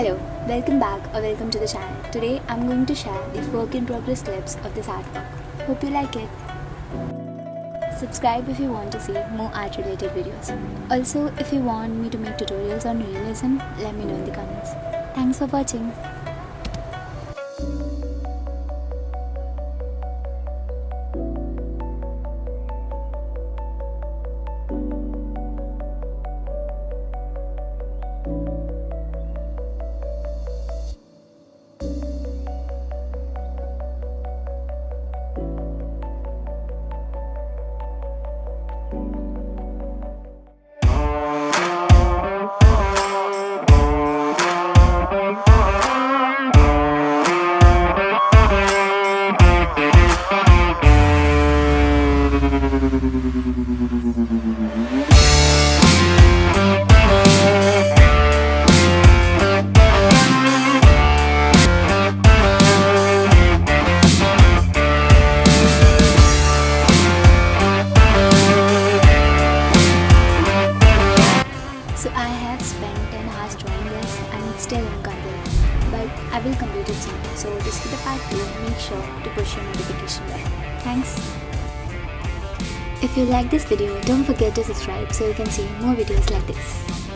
Hello, welcome back or welcome to the channel. Today I'm going to share the work in progress clips of this artwork. Hope you like it. Subscribe if you want to see more art related videos. Also, if you want me to make tutorials on realism, let me know in the comments. Thanks for watching. So I have spent 10 hours drawing this and it's still incomplete, but I will complete it soon. So to see the part 2, make sure to push your notification bell. Thanks. If you like this video, don't forget to subscribe so you can see more videos like this.